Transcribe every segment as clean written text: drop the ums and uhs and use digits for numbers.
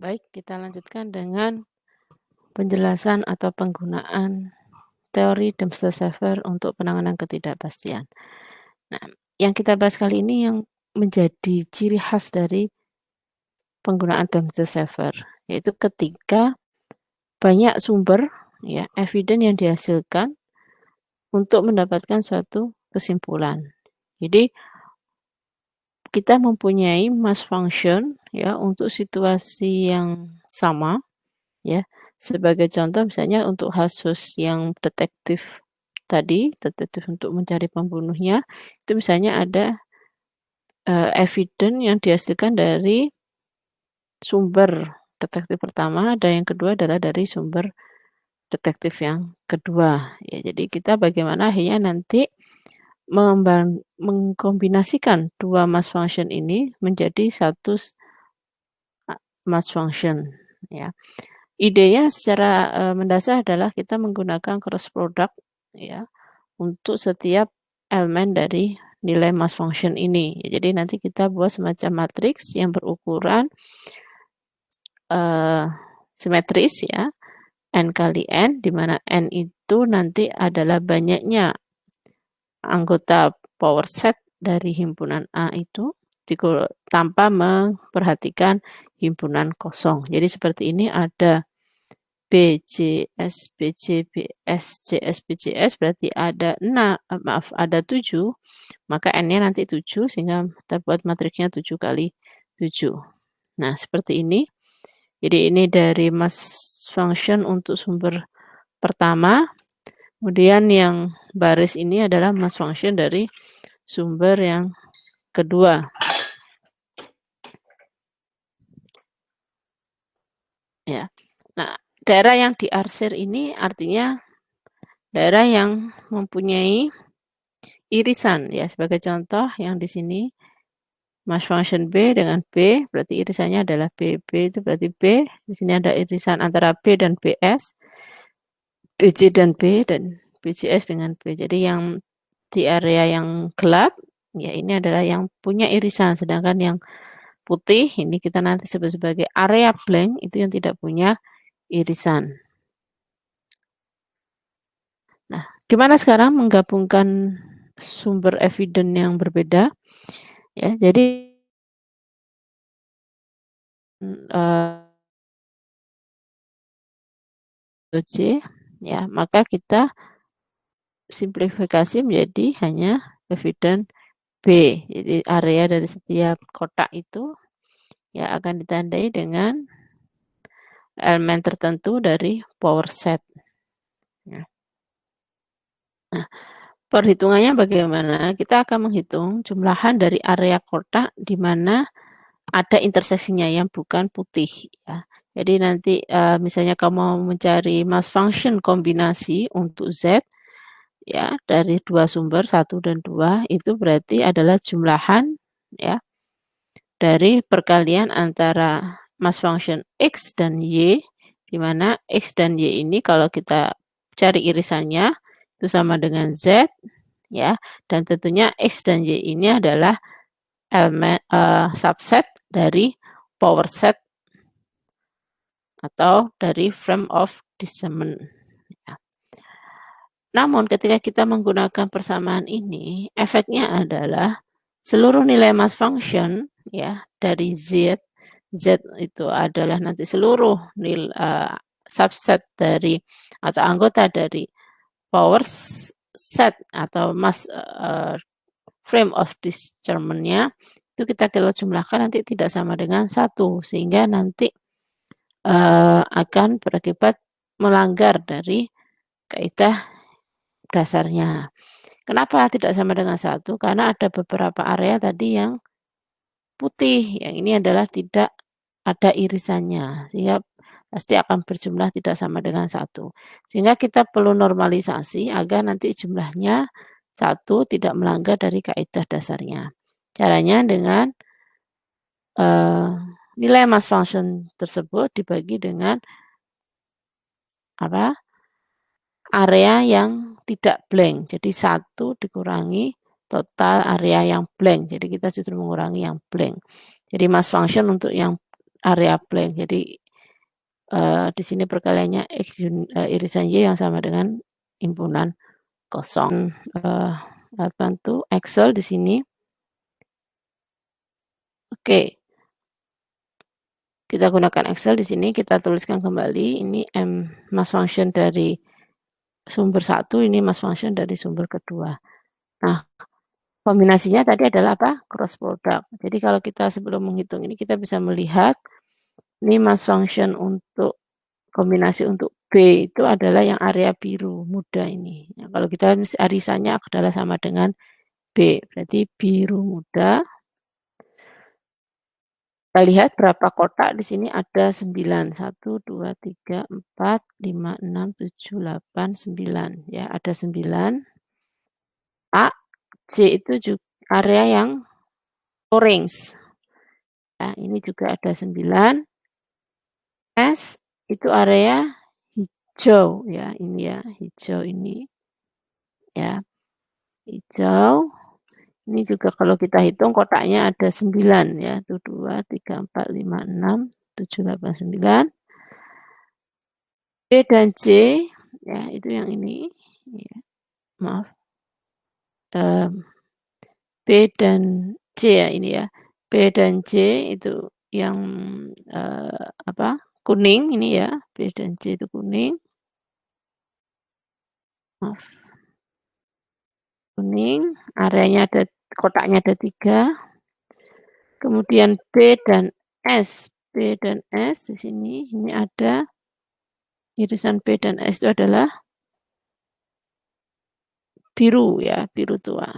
Baik, kita lanjutkan dengan penjelasan atau penggunaan teori Dempsey-Sever untuk penanganan ketidakpastian. Nah, yang kita bahas kali ini yang menjadi ciri khas dari penggunaan Dempsey-Sever, yaitu ketika banyak sumber, ya, evidence yang dihasilkan untuk mendapatkan suatu kesimpulan. Jadi, kita mempunyai mass function, ya, untuk situasi yang sama, ya. Sebagai contoh misalnya untuk kasus yang detektif tadi, detektif untuk mencari pembunuhnya, itu misalnya ada, evidence yang dihasilkan dari sumber detektif pertama, dan yang kedua adalah dari sumber detektif yang kedua. Ya, jadi kita bagaimana akhirnya nanti mengkombinasikan dua mass function ini menjadi satu mass function, ya. Idenya secara, mendasar adalah kita menggunakan cross product, ya, untuk setiap elemen dari nilai mass function ini. Jadi nanti kita buat semacam matriks yang berukuran, simetris, ya, N kali N, di mana N itu nanti adalah banyaknya anggota power set dari himpunan A itu, tanpa memperhatikan himpunan kosong. Jadi seperti ini ada BCS, BC, BS, CS, BCS berarti ada ada 7, maka N-nya nanti 7 sehingga kita buat matriksnya 7 kali 7. Nah, seperti ini. Jadi ini dari mass function untuk sumber pertama, kemudian yang baris ini adalah mass function dari sumber yang kedua. Ya. Nah, daerah yang diarsir ini artinya daerah yang mempunyai irisan, ya. Sebagai contoh yang di sini mass function B dengan B, berarti irisannya adalah B. B itu berarti B. Di sini ada irisan antara B dan BS, BC dan B, dan BCS dengan B. Jadi yang di area yang gelap, ya ini adalah yang punya irisan. Sedangkan yang putih, ini kita nanti sebut sebagai area blank, itu yang tidak punya irisan. Nah, gimana sekarang menggabungkan sumber evidence yang berbeda? Ya, jadi C, ya, maka kita simplifikasi menjadi hanya evidence B. Jadi area dari setiap kotak itu ya akan ditandai dengan elemen tertentu dari power set. Ya. Nah, perhitungannya bagaimana? Kita akan menghitung jumlahan dari area kotak di mana ada interseksinya yang bukan putih. Ya. Jadi nanti misalnya kamu mau mencari mass function kombinasi untuk Z, ya, dari dua sumber 1 dan 2 itu berarti adalah jumlahan, ya, dari perkalian antara mass function X dan Y, di mana X dan Y ini kalau kita cari irisannya itu sama dengan Z, ya, dan tentunya X dan Y ini adalah elemen subset dari power set atau dari frame of discernment. Ya. Namun ketika kita menggunakan persamaan ini, efeknya adalah seluruh nilai mass function, ya, dari Z itu adalah nanti seluruh nilai subset dari atau anggota dari power set atau mass frame of discernment-nya itu kita kalau jumlahkan nanti tidak sama dengan 1, sehingga nanti akan berakibat melanggar dari kaidah dasarnya. Kenapa tidak sama dengan 1? Karena ada beberapa area tadi yang putih, yang ini adalah tidak ada irisannya, sehingga pasti akan berjumlah tidak sama dengan 1. Sehingga kita perlu normalisasi agar nanti jumlahnya 1 tidak melanggar dari kaidah dasarnya. Caranya dengan nilai mass function tersebut dibagi dengan area yang tidak blank. Jadi 1 dikurangi total area yang blank. Jadi kita justru mengurangi yang blank. Jadi mass function untuk yang area blank. Jadi, di sini perkaliannya irisan Y yang sama dengan himpunan kosong. Alat bantu Excel di sini. Oke, kita gunakan Excel di sini, kita tuliskan kembali, ini mass function dari sumber 1, ini mass function dari sumber kedua. Nah, kombinasinya tadi adalah apa? Cross product. Jadi kalau kita sebelum menghitung ini, kita bisa melihat, ini mass function untuk kombinasi untuk B itu adalah yang area biru muda ini. Nah, kalau kita arisannya adalah sama dengan B, berarti biru muda. Kita lihat berapa kotak di sini ada 9. 1, 2, 3, 4, 5, 6, 7, 8, 9. Ya, ada 9. A, C itu juga area yang orange. Ya, ini juga ada 9. S itu area hijau ya, ini ya, hijau ini. Ya, hijau. Ini juga kalau kita hitung kotaknya ada 9 ya, 1, 2, 3, 4, 5, 6, 7, 8, 9. B dan C, ya itu yang ini, ya, maaf. B dan C ya ini ya. B dan C itu yang apa? Kuning ini ya. B dan C itu kuning. Maaf. Kuning, areanya ada kotaknya ada 3. Kemudian B dan S. B dan S di sini ini ada irisan B dan S itu adalah biru ya, biru tua.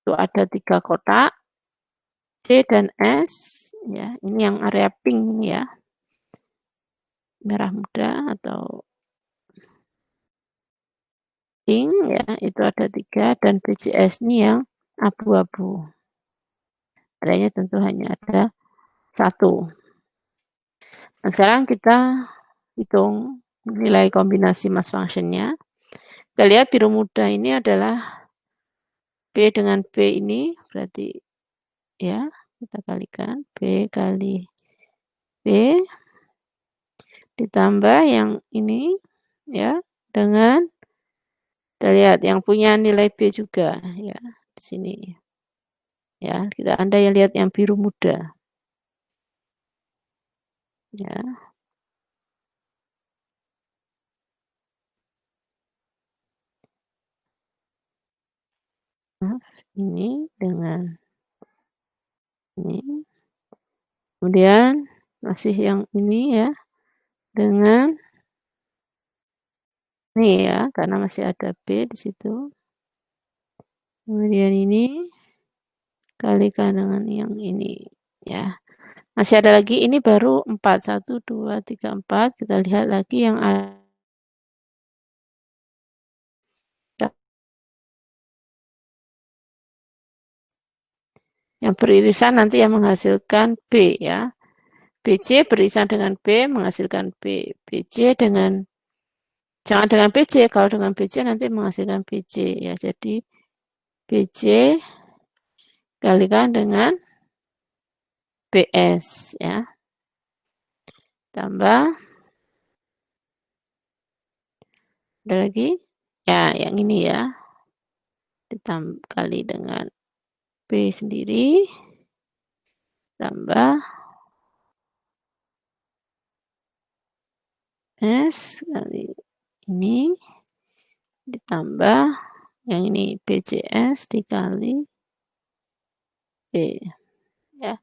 Itu ada 3 kotak. C dan S ya, ini yang area pink ini ya. Merah muda atau pink ya, itu ada 3 dan BCS ini yang abu-abu. Areanya tentu hanya ada 1. Nah, sekarang kita hitung nilai kombinasi mass function-nya. Kita lihat biru muda ini adalah B dengan B ini, berarti ya, kita kalikan B kali B ditambah yang ini ya dengan kita lihat yang punya nilai B juga ya di sini. Ya, kita Anda yang lihat yang biru muda. Ya. Ini dengan ini. Kemudian masih yang ini ya dengan ini ya, karena masih ada B di situ. Kemudian ini kalikan dengan yang ini ya. Masih ada lagi, ini baru 4. 1, 2, 3, 4. Kita lihat lagi yang ada. Yang beririsan nanti yang menghasilkan B ya. BC beririsan dengan B menghasilkan B. BC dengan jangan dengan BC, kalau dengan BC nanti menghasilkan BC ya. Jadi BC kalikan dengan BS ya. Tambah ada lagi ya yang ini ya. Ditambah kali dengan B sendiri tambah S kali ini ditambah yang ini BCS dikali B ya.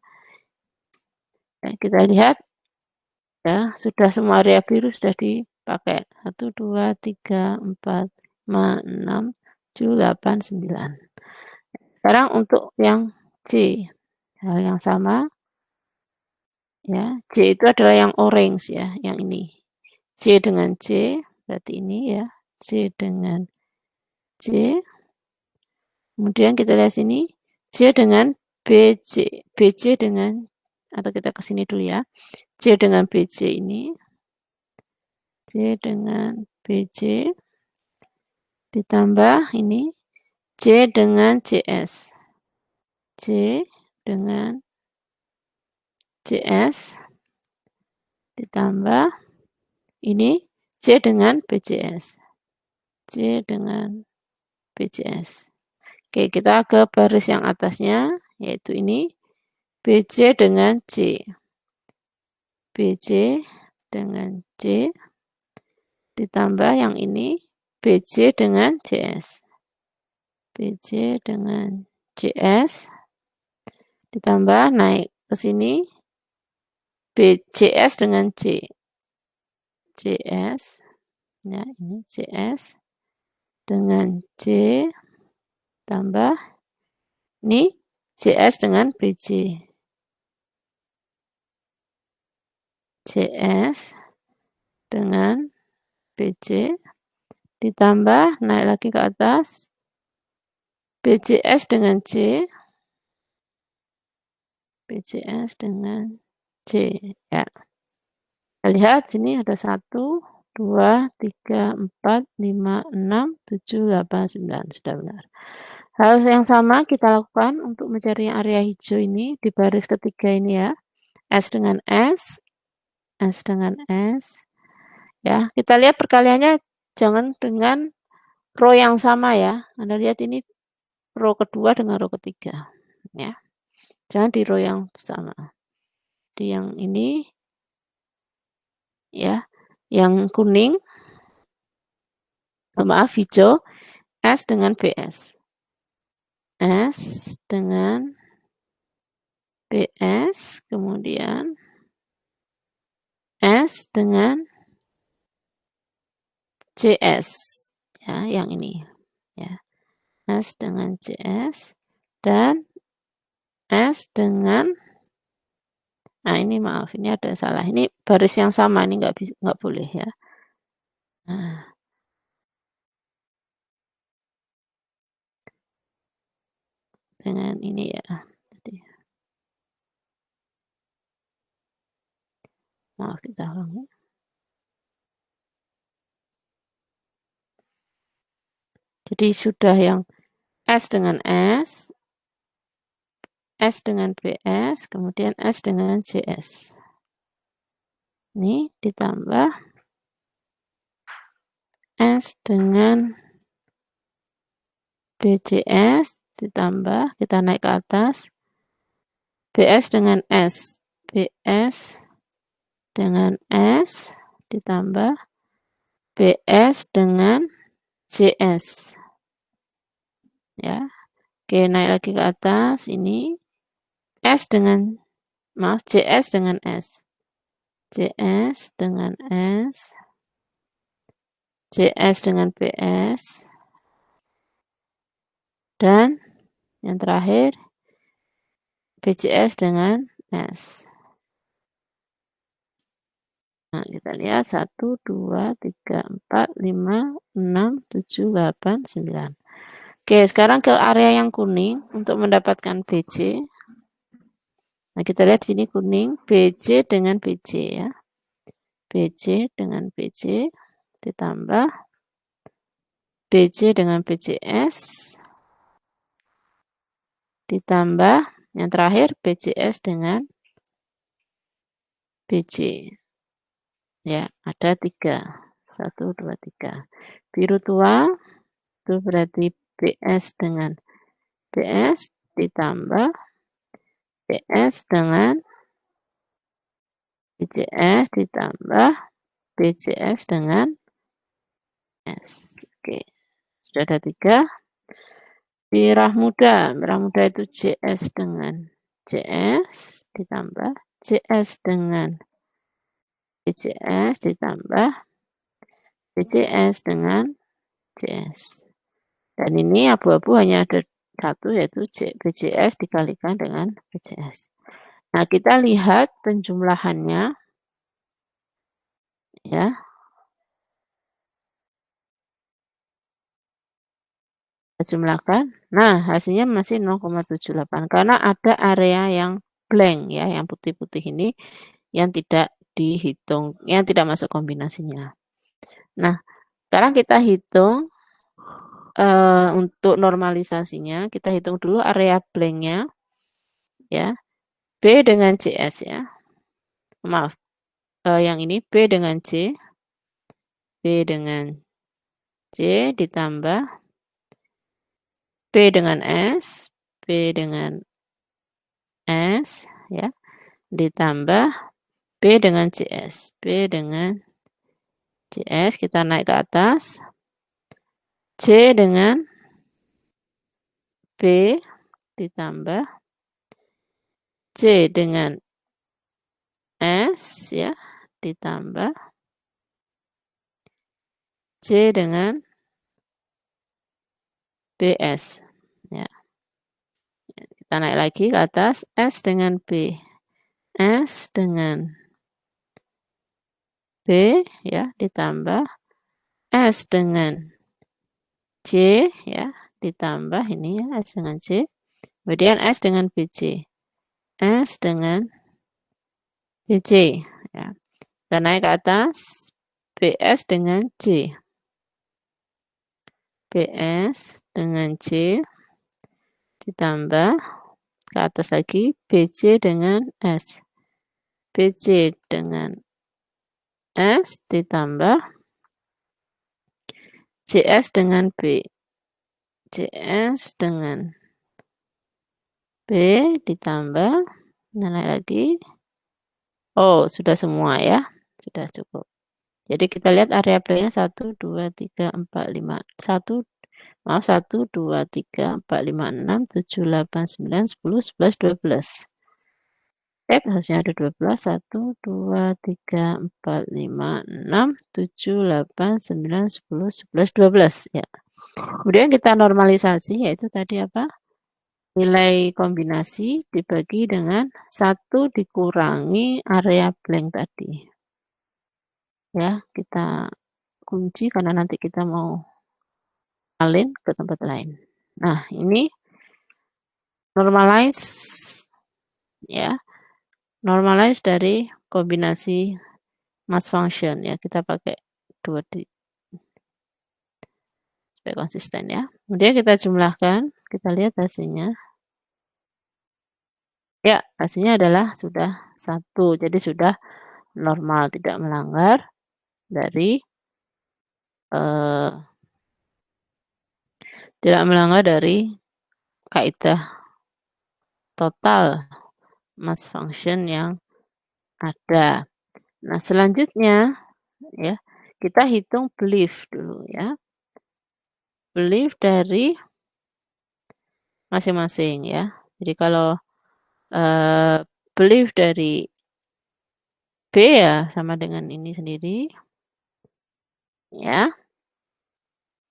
Nah, kita lihat ya, sudah semua area biru sudah dipakai. 1, 2, 3, 4, 5, 6, 7, 8, 9. Sekarang untuk yang C, hal yang sama. Ya, C itu adalah yang orange ya, yang ini. C dengan C, berarti ini ya. C dengan C. Kemudian kita lihat sini, C dengan BC. BC dengan, atau kita ke sini dulu ya. C dengan BC ini. C dengan BC. Ditambah ini C dengan CS. C dengan CS ditambah ini C dengan BCS. C dengan BCS. Oke, kita ke baris yang atasnya, yaitu ini BC dengan C. BC dengan C ditambah yang ini BC dengan CS. BC dengan CS ditambah naik ke sini BCS dengan C. CS, ya ini CS dengan C tambah ini CS dengan BC. CS dengan BC ditambah naik lagi ke atas BCS dengan C. BCS dengan C, ya. Kita lihat sini ada 1, 2, 3, 4, 5, 6, 7, 8, 9. Sudah benar. Hal yang sama kita lakukan untuk mencari area hijau ini di baris ketiga ini ya. S dengan S, S dengan S. Ya, kita lihat perkaliannya jangan dengan row yang sama ya. Anda lihat ini row kedua dengan row ketiga. Ya. Jangan di row yang sama. Di yang ini ya, yang kuning, maaf hijau, S dengan BS. S dengan BS, kemudian S dengan CS. Ya, yang ini. Ya. S dengan CS dan S dengan nah ini maaf, ini ada salah. Ini baris yang sama, ini nggak boleh ya. Nah. Dengan ini ya. Jadi, maaf kita ulangi. Jadi sudah yang S dengan S, S dengan BS, kemudian S dengan CS. Ini ditambah S dengan BCS, ditambah, kita naik ke atas, BS dengan S. BS dengan S, ditambah BS dengan CS. Ya, oke naik lagi ke atas, ini S dengan, maaf, CS dengan S. CS dengan S, CS dengan PS, dan yang terakhir BCS dengan S. Nah, kita lihat 1, 2, 3, 4, 5, 6, 7, 8, 9. Oke, sekarang ke area yang kuning untuk mendapatkan BC. Nah, kita lihat sini kuning, BC dengan BC ya. BC dengan BC ditambah BC dengan BCS ditambah yang terakhir BCS dengan BC. Ya, ada 3. 1, 2, 3. Biru tua itu berarti BS dengan BS ditambah BS dengan BCS ditambah BCS dengan S. Oke, sudah ada 3. Merah muda itu CS dengan CS ditambah CS dengan BCS ditambah BCS dengan CS. Dan ini abu-abu hanya ada 1 yaitu BCS dikalikan dengan BCS. Nah, kita lihat penjumlahannya ya. Kita jumlahkan. Nah, hasilnya masih 0,78 karena ada area yang blank ya, yang putih-putih ini yang tidak dihitung, yang tidak masuk kombinasinya. Nah, sekarang kita hitung untuk normalisasinya, kita hitung dulu area blank-nya ya. B dengan CS ya. maaf, yang ini B dengan C, B dengan C ditambah B dengan S, B dengan S, ya, ditambah B dengan CS, B dengan CS, kita naik ke atas, C dengan B ditambah C dengan S, ya, ditambah C dengan BS, ya. Kita naik lagi ke atas, S dengan B, S dengan B, ya, ditambah S dengan C, ya, ditambah ini ya, S dengan C, kemudian S dengan BC, S dengan BC, ya. Kita naik ke atas, BS dengan C, BS dengan C, ditambah ke atas lagi, BC dengan S, BC dengan S, ditambah CS dengan B, CS dengan B, ditambah, naik lagi, oh sudah semua ya, sudah cukup. Jadi kita lihat area play-nya 1, 2, 3, 4, 5, 1, maaf 1, 2, 3, 4, 5, 6, 7, 8, 9, 10, 11, 12. Harusnya ada 12, 1, 2, 3, 4, 5, 6, 7, 8, 9, 10, 11, 12. Ya. Kemudian kita normalisasi, yaitu tadi apa? Nilai kombinasi dibagi dengan 1 dikurangi area blank tadi. Ya, kita kunci karena nanti kita mau salin ke tempat lain. Nah, ini normalize, ya. Normalize dari kombinasi mass function, ya. Kita pakai 2 supaya konsisten, ya. Kemudian kita jumlahkan, kita lihat hasilnya. Ya, hasilnya adalah sudah 1. Jadi sudah normal, tidak melanggar dari tidak melanggar dari kaidah total mass function yang ada. Nah, selanjutnya ya, kita hitung belief dulu ya. Belief dari masing-masing ya. Jadi kalau belief dari B ya sama dengan ini sendiri ya.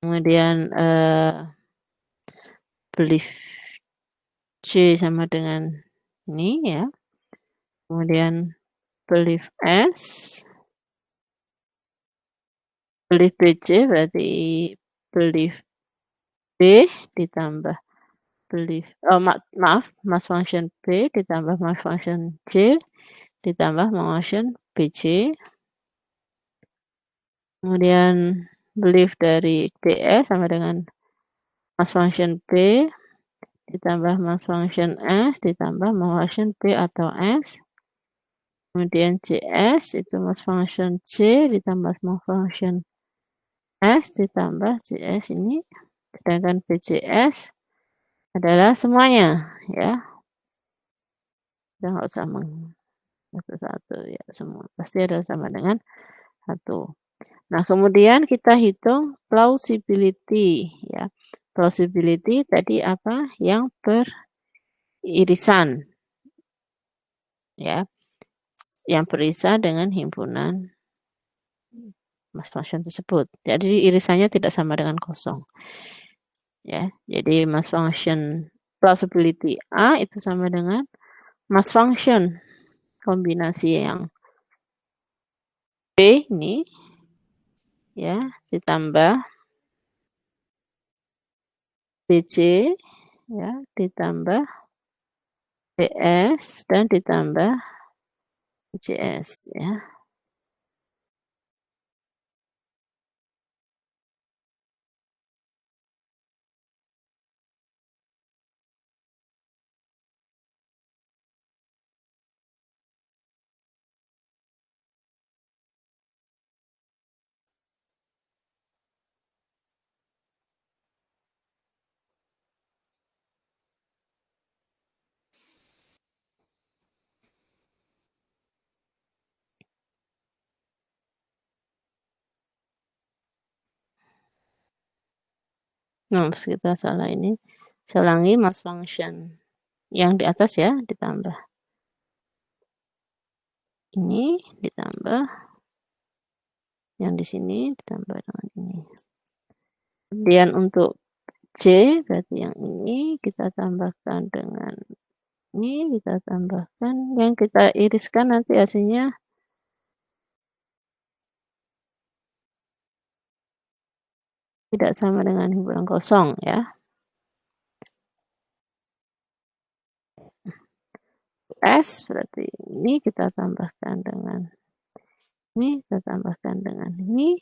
Kemudian belief C sama dengan ini ya. Kemudian belief S, belief BC berarti belief B ditambah belief, oh maaf, mass function B ditambah mass function C ditambah mass function BC. Kemudian belief dari DS sama dengan mass function B ditambah mass function S ditambah mass function B atau S. Kemudian CS itu mass function C ditambah mass function S ditambah CS ini. Sedangkan BCS adalah semuanya ya. Kita nggak usah satu-satu ya, semua pasti ada sama dengan 1. Nah, kemudian kita hitung plausibility ya. Plausibility tadi apa? Yang beririsan ya. Yang beririsan dengan himpunan mass function tersebut. Jadi irisannya tidak sama dengan kosong. Ya. Jadi mass function plausibility A itu sama dengan mass function kombinasi yang B ini ya ditambah BC ya ditambah BS dan ditambah BCS ya. Nah, kita salah ini. Saya ulangi mass function. Yang di atas ya, ditambah ini, ditambah yang di sini, ditambah dengan ini. Kemudian untuk C, berarti yang ini kita tambahkan dengan ini, kita tambahkan, yang kita iriskan nanti hasilnya tidak sama dengan himpunan kosong ya. S berarti ini kita tambahkan dengan ini, kita tambahkan dengan ini,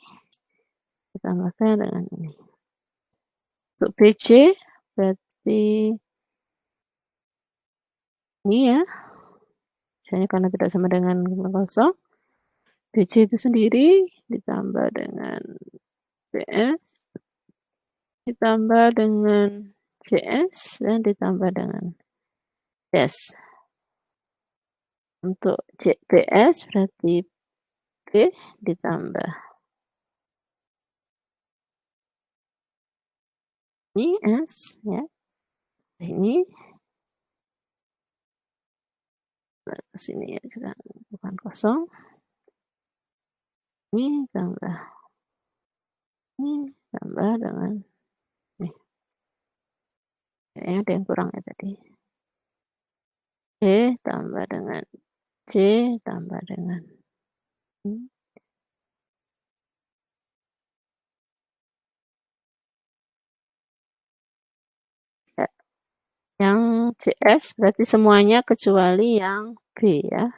kita tambahkan dengan ini. Untuk BC berarti ini ya, misalnya karena tidak sama dengan himpunan kosong, BC itu sendiri ditambah dengan BS, ditambah dengan CS, dan ditambah dengan S. Untuk BS berarti B ditambah ini S ya. Ini ke sini ya juga bukan kosong. Ini tambah ini tambah dengan nih. Kayaknya ada yang kurang ya tadi. C tambah dengan C tambah dengan ini. Ya. Yang CS berarti semuanya kecuali yang B ya.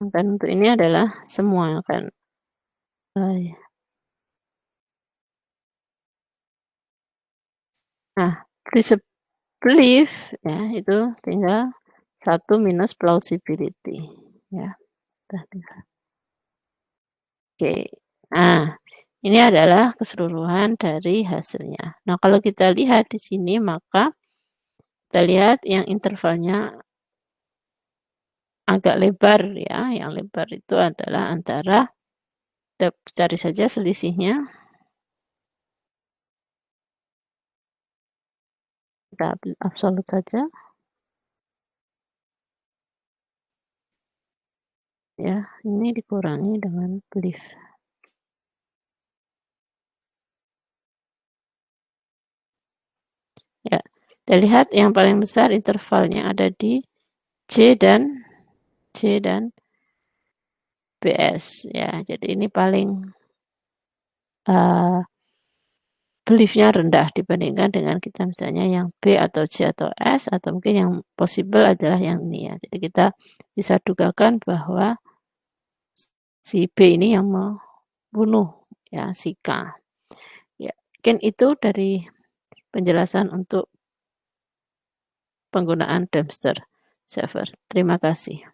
Dan untuk ini adalah semua kan. Ya. Nah, belief ya itu tinggal 1 minus plausibility ya. Oke. Nah, ini adalah keseluruhan dari hasilnya. Nah, kalau kita lihat di sini maka kita lihat yang intervalnya agak lebar ya. Yang lebar itu adalah antara kita cari saja selisihnya. Kita ambil absolut saja. Ya, ini dikurangi dengan belief. Ya, kita lihat yang paling besar intervalnya ada di C dan BS ya. Jadi ini paling belief-nya rendah dibandingkan dengan kita misalnya yang B atau C atau S, atau mungkin yang possible adalah yang ini ya. Jadi kita bisa dugakan bahwa si B ini yang membunuh ya si K. Ya, mungkin itu dari penjelasan untuk penggunaan Dempster server. Terima kasih.